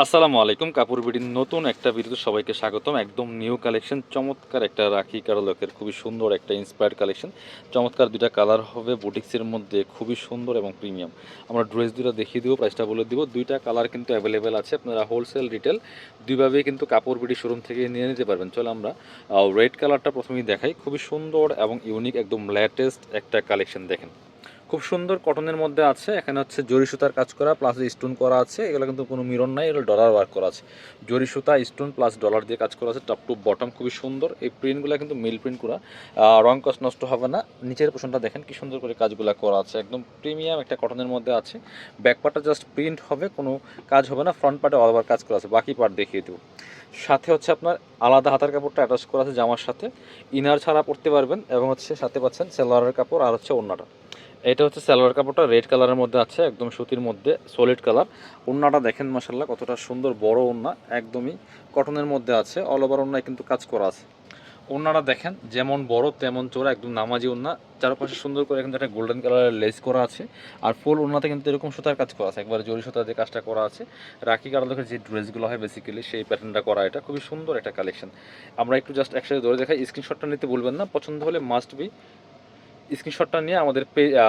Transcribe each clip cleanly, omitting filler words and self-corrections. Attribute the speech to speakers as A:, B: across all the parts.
A: আসসালামু আলাইকুম। কাপড় বিডির নতুন একটা ভিডিওতে সবাইকে স্বাগতম। একদম নিউ কালেকশন, চমৎকার একটা রাখি কারলকের খুবই সুন্দর একটা ইন্সপায়ার্ড কালেকশন। চমৎকার দুইটা কালার হবে বুটিক্সের মধ্যে, খুবই সুন্দর এবং প্রিমিয়াম। আমরা ড্রেস দুটো দেখিয়ে দিব, প্রাইসটা বলে দিব। দুইটা কালার কিন্তু অ্যাভেলেবেল আছে, আপনারা হোলসেল রিটেল দুইভাবেই কিন্তু কাপড় বিডি শোরুম থেকে নিয়ে নিতে পারবেন। চলো আমরা রেড কালারটা প্রথমেই দেখাই। খুবই সুন্দর এবং ইউনিক, একদম লেটেস্ট একটা কালেকশন। দেখেন খুব সুন্দর কটনের মধ্যে আছে। এখানে হচ্ছে জরি সুতার কাজ করা প্লাস স্টোন করা আছে। এগুলো কিন্তু কোনো মিরর নাই, এগুলো ডলার ওয়ার্ক করা আছে। জরি সুতা, স্টোন প্লাস ডলার দিয়ে কাজ করা আছে। টপ টু বটম খুবই সুন্দর। এই প্রিন্টগুলো কিন্তু মিল প্রিন্ট করা, রং কষ্ট নষ্ট হবে না। নিচের পোশনটা দেখেন কি সুন্দর করে কাজগুলো করা আছে, একদম প্রিমিয়াম একটা কটনের মধ্যে আছে। ব্যাক পার্টটা জাস্ট প্রিন্ট হবে, কোনো কাজ হবে না। ফ্রন্ট পার্টে অল ওভার কাজ করা আছে, বাকি পার্ট দেখিয়ে দেবো। সাথে হচ্ছে আপনার আলাদা হাতার কাপড়টা অ্যাটাচ করা আছে জামার সাথে, ইনার ছাড়া পরতে পারবেন। এবং হচ্ছে সাথে পাচ্ছেন সালোয়ারের কাপড় আর হচ্ছে ওড়নাটা। এটা হচ্ছে সালোয়ার কাপড়টা রেড কালারের মধ্যে আছে, একদম সুতির মধ্যে সলিড কালার। ওড়নাটা দেখেন মাশাআল্লাহ কতটা সুন্দর, বড় ওড়না, একদমই কটনের মধ্যে আছে। অল ওভার ওড়নায় কিন্তু কাজ করা আছে। ওড়নাটা দেখেন যেমন বড় তেমন চোরা, একদম নামাজি ওড়না। চারপাশে সুন্দর করে কিন্তু একটা গোল্ডেন কালারের লেস করা আছে। আর ফুল ওড়নাতে কিন্তু এরকম সুতার কাজ করা আছে, একবার জরি সুতা দিয়ে কাজটা করা আছে। রাখি কারলকের যে ড্রেসগুলো হয় বেসিক্যালি সেই প্যাটার্নটা করা। এটা খুবই সুন্দর একটা কালেকশন। আমরা একটু জাস্ট একসাথে ধরে দেখাই, স্ক্রিনশটটা নিতে ভুলবেন না। পছন্দ হলে মাস্ট বি স্ক্রিনশটটা নিয়ে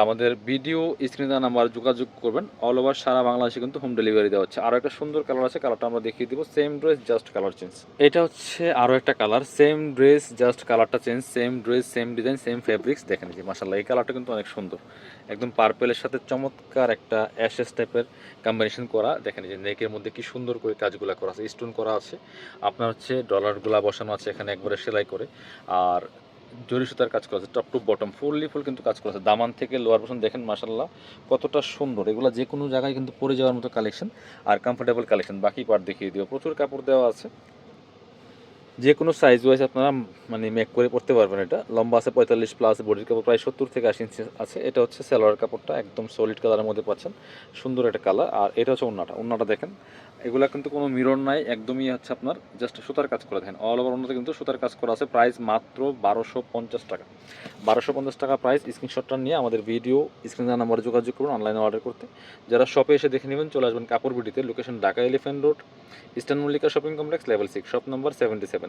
A: আমাদের ভিডিও স্ক্রিনে নাম্বার যোগাযোগ করবেন। অল ওভার সারা বাংলাদেশে কিন্তু হোম ডেলিভারি দেওয়া হচ্ছে। আরও একটা সুন্দর কালার আছে, কালারটা আমরা দেখিয়ে দিব। Same dress just colour change. এটা হচ্ছে আরও একটা কালার, সেম ড্রেস জাস্ট কালারটা change. Same dress, same design, same fabrics. দেখেন যে মাশাআল্লাহ এই কালারটা কিন্তু অনেক সুন্দর, একদম পার্পেলের সাথে চমৎকার একটা অ্যাশেস টাইপের কম্বিনেশন করা। দেখেন যে নেকের মধ্যে কি সুন্দর করে কাজগুলো করা আছে, স্টোন করা আছে। আপনার হচ্ছে ডলারগুলা বসানো আছে এখানে একবারে সেলাই করে। আর জরি সুতার কাজ করা আছে, top to bottom fully full কিন্তু কাজ করা আছে। দামান থেকে লোয়ার পোর্শন দেখেন মাশাআল্লাহ কতটা সুন্দর। এগুলো যে কোনো জায়গায় কিন্তু পরে যাওয়ার মতো কালেকশন আর কমফোর্টেবল কালেকশন। বাকি পার্ট দেখিয়ে দিও, প্রচুর কাপড় দেওয়া আছে। যে কোনো সাইজ ওয়াইজ আপনারা মানে মেক করে পড়তে পারবেন। এটা লম্বা আছে 45 প্লাস, বডির কাপড় প্রায় 70 থেকে 80 ইঞ্চি আছে। এটা হচ্ছে সালোয়ার কাপড়টা, একদম সলিড কালারের মধ্যে পাচ্ছেন, সুন্দর একটা কালার। আর এটা হচ্ছে ওড়নাটা দেখেন, এগুলা কিন্তু কোনো মিরর নাই, একদমই হচ্ছে আপনার জাস্ট সুতার কাজ করে। দেখেন অল ওভার ওড়নাতে কিন্তু সুতার কাজ করা আছে। প্রাইস মাত্র 1250 টাকা। 1250 টাকা প্রাইস। স্ক্রিনশটটা নিয়ে আমাদের ভিডিও স্ক্রিনে নাম্বারে যোগাযোগ করুন অনলাইনে অর্ডার করতে। যারা শপে এসে দেখে নেবেন চলে আসবেন কাপড় বিডিতে, location Dhaka elephant road, eastern Mallika shopping complex, level 6, shop number 77।